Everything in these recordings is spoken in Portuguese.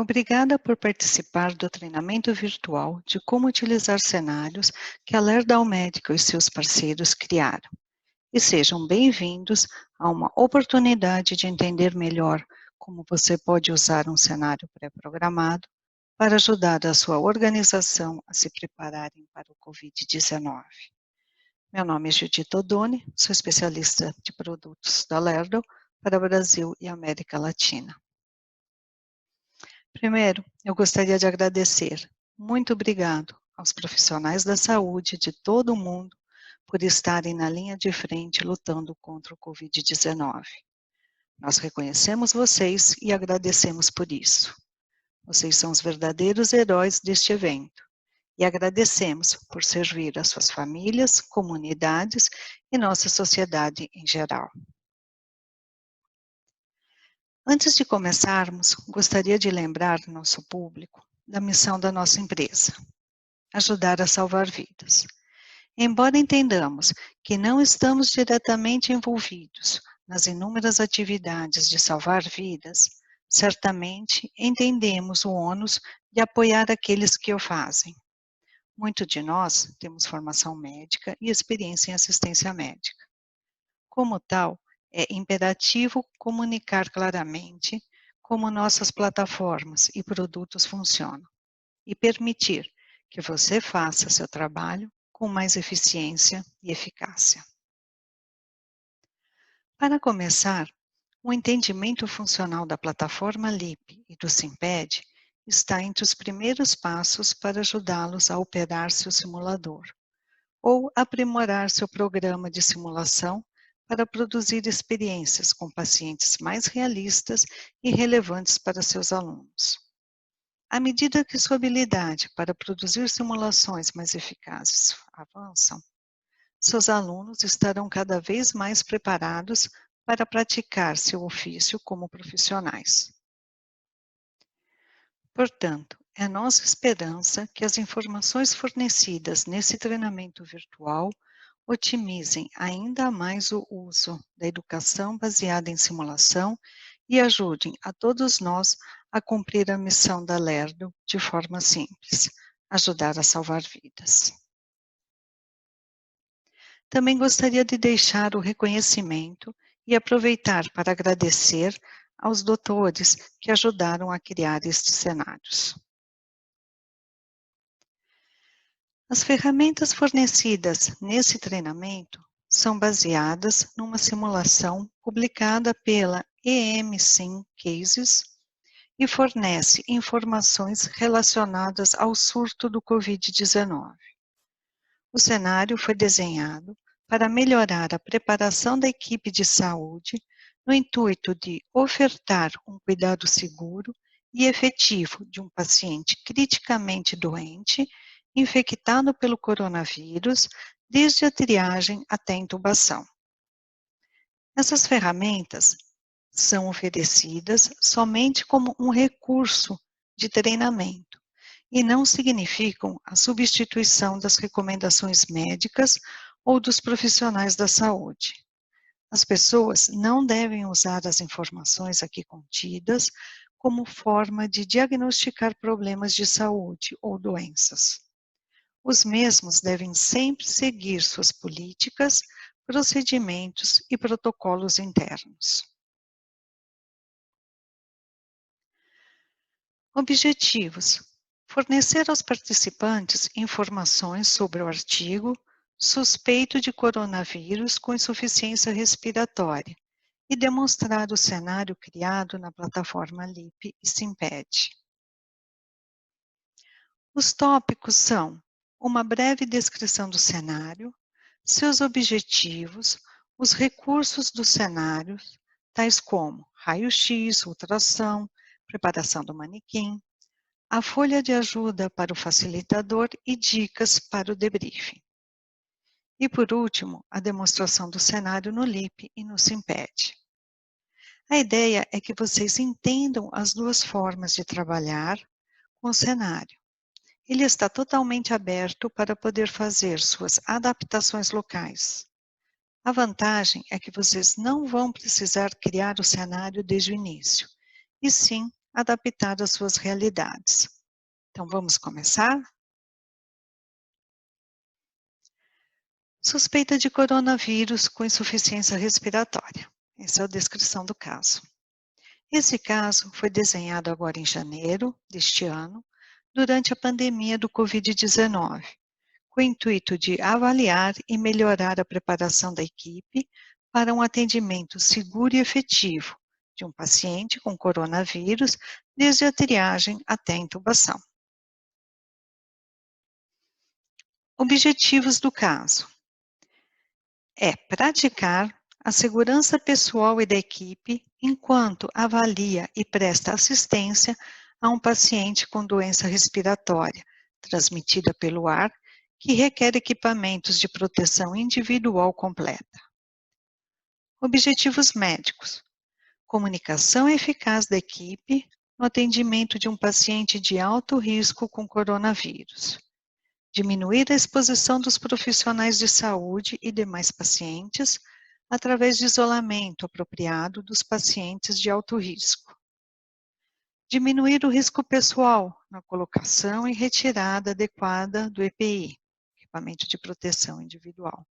Obrigada por participar do treinamento virtual de como utilizar cenários que a Lerdal Médica e seus parceiros criaram. E sejam bem-vindos a uma oportunidade de entender melhor como você pode usar um cenário pré-programado para ajudar a sua organização a se prepararem para o Covid-19. Meu nome é Judith Odoni, sou especialista de produtos da Lerdal para o Brasil e América Latina. Primeiro, eu gostaria de agradecer. Muito obrigado aos profissionais da saúde de todo o mundo por estarem na linha de frente lutando contra o Covid-19. Nós reconhecemos vocês e agradecemos por isso. Vocês são os verdadeiros heróis deste evento e agradecemos por servir as suas famílias, comunidades e nossa sociedade em geral. Antes de começarmos, gostaria de lembrar nosso público da missão da nossa empresa: ajudar a salvar vidas. Embora entendamos que não estamos diretamente envolvidos nas inúmeras atividades de salvar vidas, certamente entendemos o ônus de apoiar aqueles que o fazem. Muitos de nós temos formação médica e experiência em assistência médica. Como tal, é imperativo comunicar claramente como nossas plataformas e produtos funcionam e permitir que você faça seu trabalho com mais eficiência e eficácia. Para começar, o entendimento funcional da plataforma LIP e do Simped está entre os primeiros passos para ajudá-los a operar seu simulador ou aprimorar seu programa de simulação para produzir experiências com pacientes mais realistas e relevantes para seus alunos. À medida que sua habilidade para produzir simulações mais eficazes avançam, seus alunos estarão cada vez mais preparados para praticar seu ofício como profissionais. Portanto, é nossa esperança que as informações fornecidas nesse treinamento virtual otimizem ainda mais o uso da educação baseada em simulação e ajudem a todos nós a cumprir a missão da Lerdal de forma simples: ajudar a salvar vidas. Também gostaria de deixar o reconhecimento e aproveitar para agradecer aos doutores que ajudaram a criar estes cenários. As ferramentas fornecidas nesse treinamento são baseadas numa simulação publicada pela EMSIM Cases e fornece informações relacionadas ao surto do Covid-19. O cenário foi desenhado para melhorar a preparação da equipe de saúde no intuito de ofertar um cuidado seguro e efetivo de um paciente criticamente doente, infectado pelo coronavírus, desde a triagem até a intubação. Essas ferramentas são oferecidas somente como um recurso de treinamento e não significam a substituição das recomendações médicas ou dos profissionais da saúde. As pessoas não devem usar as informações aqui contidas como forma de diagnosticar problemas de saúde ou doenças. Os mesmos devem sempre seguir suas políticas, procedimentos e protocolos internos. Objetivos: fornecer aos participantes informações sobre o artigo suspeito de coronavírus com insuficiência respiratória e demonstrar o cenário criado na plataforma LIP e Simped. Os tópicos são uma breve descrição do cenário, seus objetivos, os recursos do cenário, tais como raio-x, ultrassom, preparação do manequim, a folha de ajuda para o facilitador e dicas para o debriefing. E, por último, a demonstração do cenário no LIP e no Simped. A ideia é que vocês entendam as duas formas de trabalhar com o cenário. Ele está totalmente aberto para poder fazer suas adaptações locais. A vantagem é que vocês não vão precisar criar o cenário desde o início, e sim adaptado às suas realidades. Então, vamos começar? Suspeita de coronavírus com insuficiência respiratória. Essa é a descrição do caso. Esse caso foi desenhado agora em janeiro deste ano, durante a pandemia do Covid-19, com o intuito de avaliar e melhorar a preparação da equipe para um atendimento seguro e efetivo de um paciente com coronavírus, desde a triagem até a intubação. Objetivos do caso: é praticar a segurança pessoal e da equipe enquanto avalia e presta assistência a um paciente com doença respiratória transmitida pelo ar que requer equipamentos de proteção individual completa. Objetivos médicos: comunicação eficaz da equipe no atendimento de um paciente de alto risco com coronavírus. Diminuir a exposição dos profissionais de saúde e demais pacientes através de isolamento apropriado dos pacientes de alto risco. Diminuir o risco pessoal na colocação e retirada adequada do EPI, equipamento de proteção individual.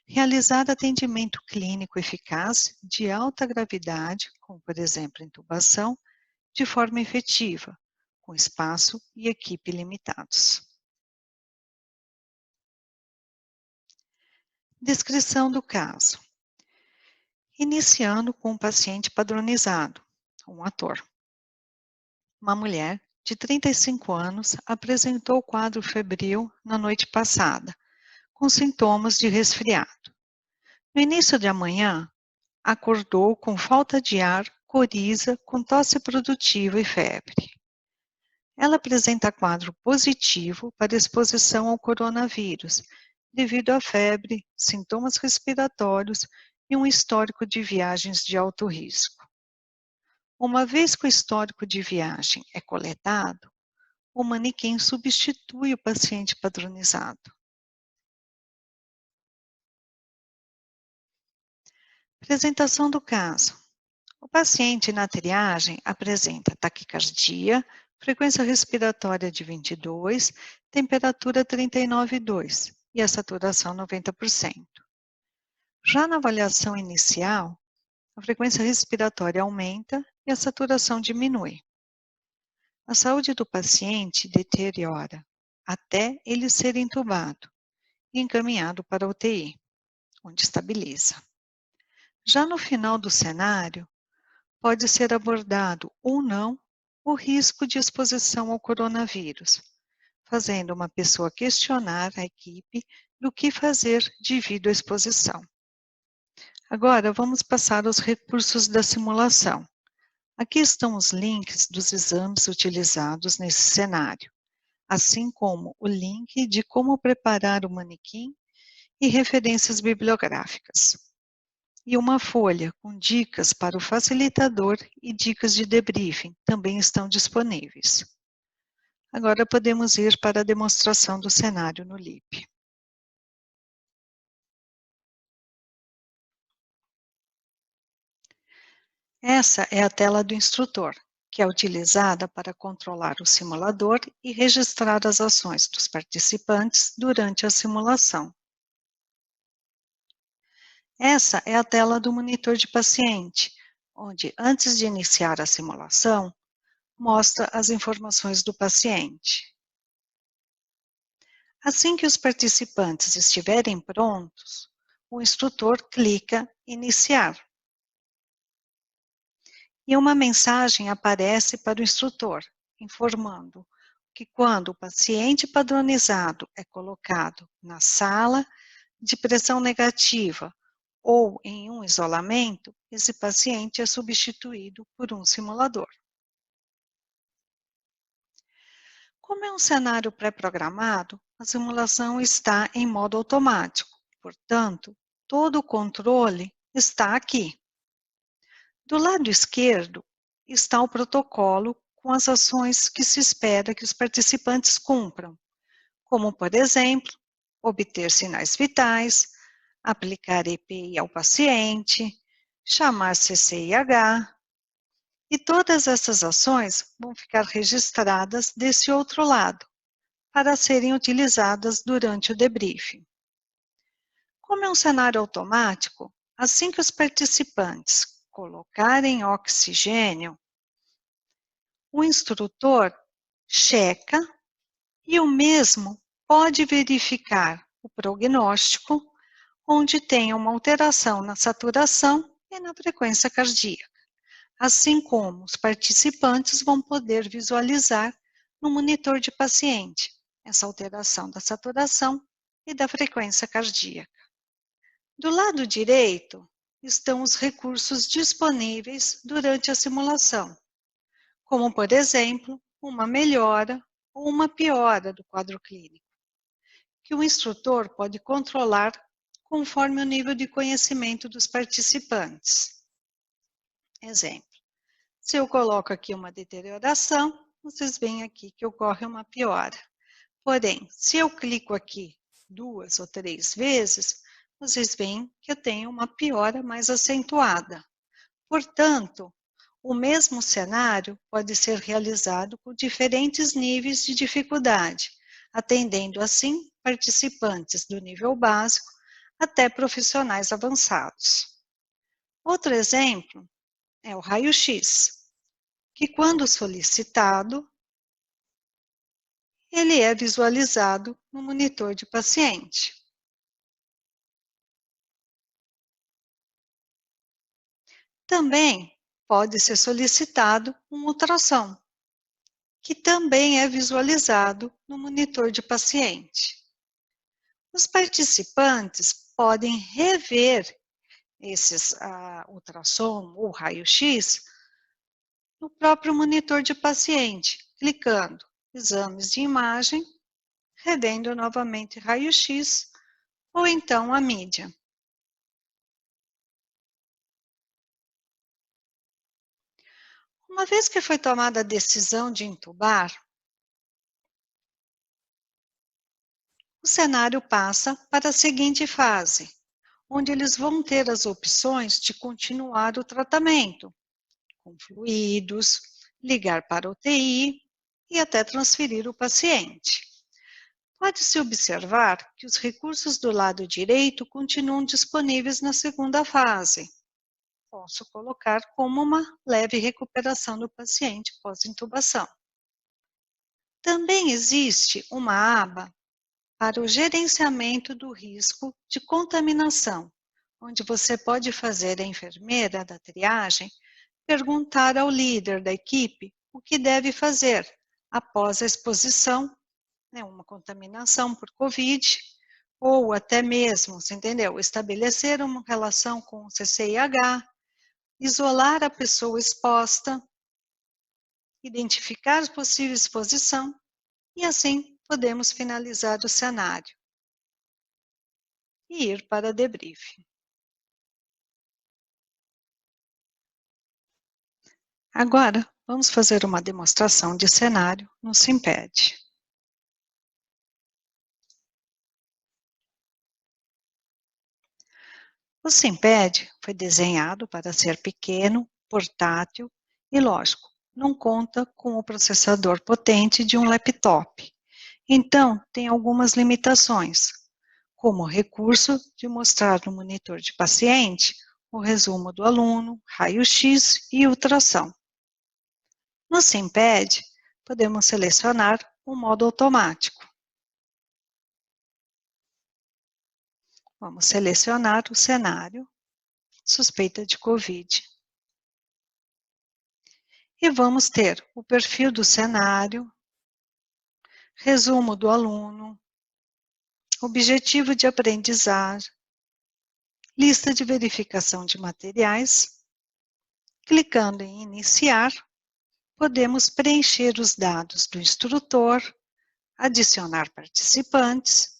Realizar atendimento clínico eficaz de alta gravidade, como por exemplo intubação, de forma efetiva, com espaço e equipe limitados. Descrição do caso. Iniciando com um paciente padronizado, um ator. Uma mulher de 35 anos apresentou quadro febril na noite passada, com sintomas de resfriado. No início da manhã, acordou com falta de ar, coriza, com tosse produtiva e febre. Ela apresenta quadro positivo para exposição ao coronavírus, devido à febre, sintomas respiratórios e um histórico de viagens de alto risco. Uma vez que o histórico de viagem é coletado, o manequim substitui o paciente padronizado. Apresentação do caso. O paciente na triagem apresenta taquicardia, frequência respiratória de 22, temperatura 39,2 e a saturação 90%. Já na avaliação inicial, a frequência respiratória aumenta e a saturação diminui. A saúde do paciente deteriora até ele ser intubado e encaminhado para a UTI, onde estabiliza. Já no final do cenário, pode ser abordado ou não o risco de exposição ao coronavírus, fazendo uma pessoa questionar a equipe do que fazer devido à exposição. Agora, vamos passar aos recursos da simulação. Aqui estão os links dos exames utilizados nesse cenário, assim como o link de como preparar o manequim e referências bibliográficas. E uma folha com dicas para o facilitador e dicas de debriefing também estão disponíveis. Agora podemos ir para a demonstração do cenário no LIP. Essa é a tela do instrutor, que é utilizada para controlar o simulador e registrar as ações dos participantes durante a simulação. Essa é a tela do monitor de paciente, onde, antes de iniciar a simulação, mostra as informações do paciente. Assim que os participantes estiverem prontos, o instrutor clica Iniciar. E uma mensagem aparece para o instrutor, informando que quando o paciente padronizado é colocado na sala de pressão negativa ou em um isolamento, esse paciente é substituído por um simulador. Como é um cenário pré-programado, a simulação está em modo automático, portanto, todo o controle está aqui. Do lado esquerdo está o protocolo com as ações que se espera que os participantes cumpram, como, por exemplo, obter sinais vitais, aplicar EPI ao paciente, chamar CCIH E todas essas ações vão ficar registradas desse outro lado, para serem utilizadas durante o debriefing. Como é um cenário automático, assim que os participantes colocarem oxigênio, o instrutor checa e o mesmo pode verificar o prognóstico, onde tem uma alteração na saturação e na frequência cardíaca, assim como os participantes vão poder visualizar no monitor de paciente essa alteração da saturação e da frequência cardíaca. Do lado direito estão os recursos disponíveis durante a simulação, como, por exemplo, uma melhora ou uma piora do quadro clínico, que o instrutor pode controlar conforme o nível de conhecimento dos participantes. Exemplo, se eu coloco aqui uma deterioração, vocês veem aqui que ocorre uma piora. Porém, se eu clico aqui 2 ou 3 vezes, vocês veem que eu tenho uma piora mais acentuada. Portanto, o mesmo cenário pode ser realizado com diferentes níveis de dificuldade, atendendo assim participantes do nível básico até profissionais avançados. Outro exemplo é o raio-x, que quando solicitado, ele é visualizado no monitor de paciente. Também pode ser solicitado um ultrassom, que também é visualizado no monitor de paciente. Os participantes podem rever esses ultrassom ou raio-x no próprio monitor de paciente, clicando exames de imagem, revendo novamente raio-x ou então a mídia. Uma vez que foi tomada a decisão de intubar, o cenário passa para a seguinte fase, onde eles vão ter as opções de continuar o tratamento, com fluidos, ligar para a UTI e até transferir o paciente. Pode-se observar que os recursos do lado direito continuam disponíveis na segunda fase. Posso colocar como uma leve recuperação do paciente pós-intubação. Também existe uma aba para o gerenciamento do risco de contaminação, onde você pode fazer a enfermeira da triagem perguntar ao líder da equipe o que deve fazer após a exposição, uma contaminação por Covid, ou até mesmo, você entendeu, estabelecer uma relação com o CCIH, isolar a pessoa exposta, identificar possível exposição e assim podemos finalizar o cenário e ir para debriefing. Agora, vamos fazer uma demonstração de cenário no SimPad. O SimPad foi desenhado para ser pequeno, portátil e, lógico, não conta com o processador potente de um laptop. Então, tem algumas limitações, como o recurso de mostrar no monitor de paciente o resumo do aluno, raio-x e ultrassom. No SimPad, podemos selecionar o modo automático. Vamos selecionar o cenário, suspeita de Covid. E vamos ter o perfil do cenário, resumo do aluno, objetivo de aprendizagem, lista de verificação de materiais. Clicando em iniciar, podemos preencher os dados do instrutor, adicionar participantes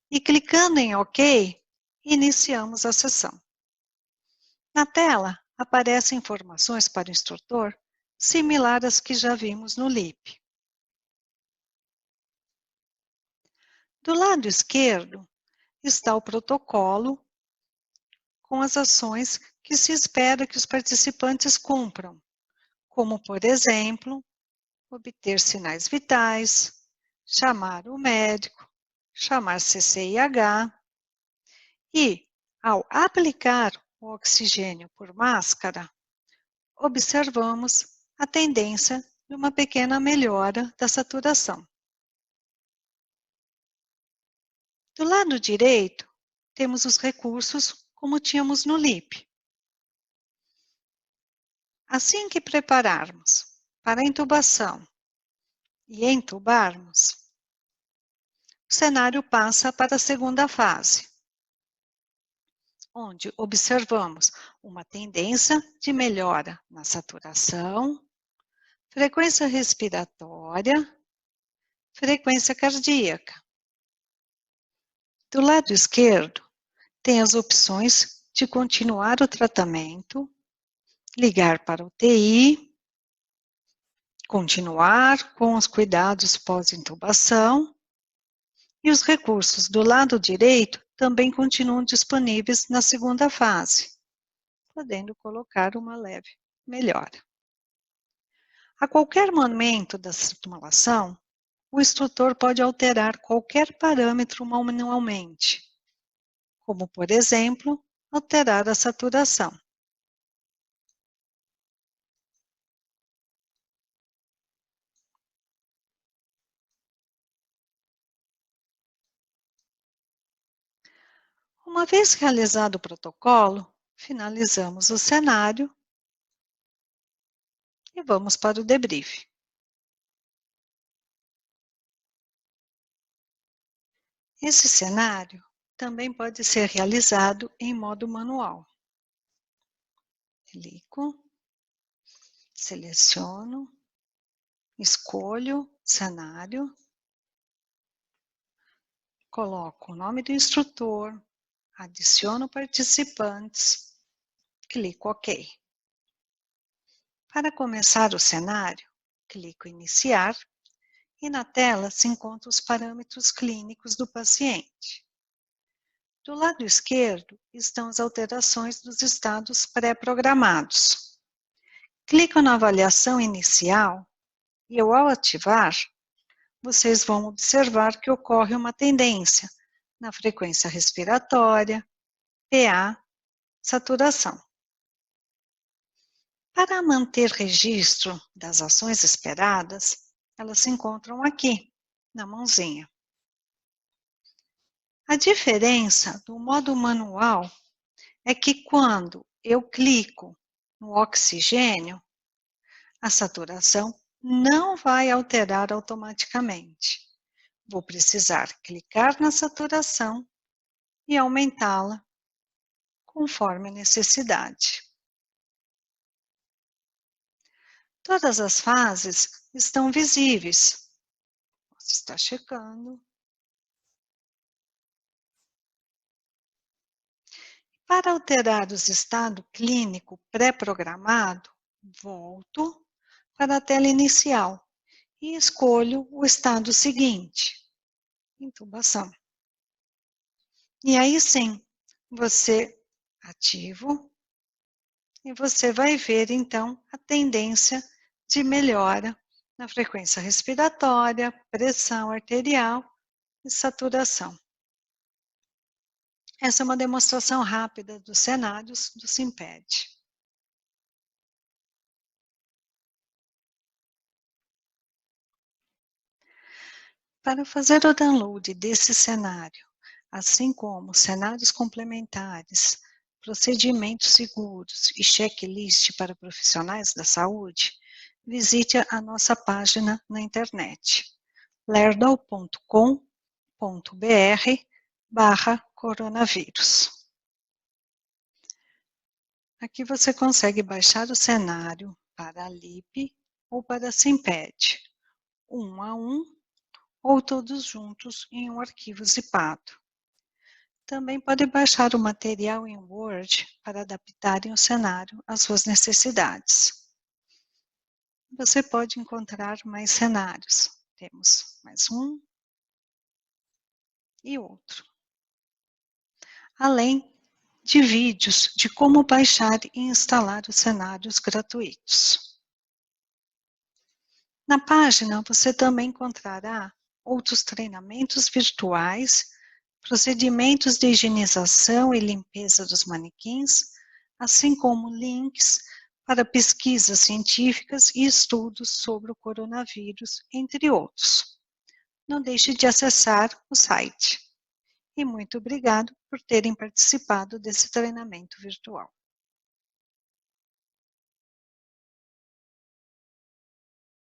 e clicando em OK, iniciamos a sessão. Na tela, aparecem informações para o instrutor, similar às que já vimos no LEAP. Do lado esquerdo está o protocolo com as ações que se espera que os participantes cumpram, como, por exemplo, obter sinais vitais, chamar o médico, chamar CCIH e, ao aplicar o oxigênio por máscara, observamos a tendência de uma pequena melhora da saturação. Do lado direito, temos os recursos como tínhamos no LIP. Assim que prepararmos para a intubação e entubarmos, o cenário passa para a segunda fase, onde observamos uma tendência de melhora na saturação, frequência respiratória, frequência cardíaca. Do lado esquerdo, tem as opções de continuar o tratamento, ligar para o UTI, continuar com os cuidados pós-intubação, e os recursos do lado direito também continuam disponíveis na segunda fase, podendo colocar uma leve melhora. A qualquer momento da simulação, o instrutor pode alterar qualquer parâmetro manualmente, como, por exemplo, alterar a saturação. Uma vez realizado o protocolo, finalizamos o cenário e vamos para o debrief. Esse cenário também pode ser realizado em modo manual. Clico, seleciono, escolho cenário, coloco o nome do instrutor, adiciono participantes, clico OK. Para começar o cenário, clico em Iniciar e na tela se encontram os parâmetros clínicos do paciente. Do lado esquerdo estão as alterações dos estados pré-programados. Clico na avaliação inicial e ao ativar, vocês vão observar que ocorre uma tendência na frequência respiratória, PA, saturação. Para manter registro das ações esperadas, elas se encontram aqui, na mãozinha. A diferença do modo manual é que quando eu clico no oxigênio, a saturação não vai alterar automaticamente. Vou precisar clicar na saturação e aumentá-la conforme a necessidade. Todas as fases estão visíveis. Você está checando. Para alterar o estado clínico pré-programado, volto para a tela inicial e escolho o estado seguinte, intubação. E aí sim, você ativa e você vai ver então a tendência de melhora na frequência respiratória, pressão arterial e saturação. Essa é uma demonstração rápida dos cenários do SimPed. Para fazer o download desse cenário, assim como cenários complementares, procedimentos seguros e checklist para profissionais da saúde, visite a nossa página na internet, lerdal.com.br/coronavírus. Aqui você consegue baixar o cenário para a LIP ou para a SimPed, um a um, ou todos juntos em um arquivo zipado. Também pode baixar o material em Word para adaptarem o cenário às suas necessidades. Você pode encontrar mais cenários. Temos mais um e outro. Além de vídeos de como baixar e instalar os cenários gratuitos. Na página, você também encontrará outros treinamentos virtuais, procedimentos de higienização e limpeza dos manequins, assim como links para pesquisas científicas e estudos sobre o coronavírus, entre outros. Não deixe de acessar o site. E muito obrigado por terem participado desse treinamento virtual.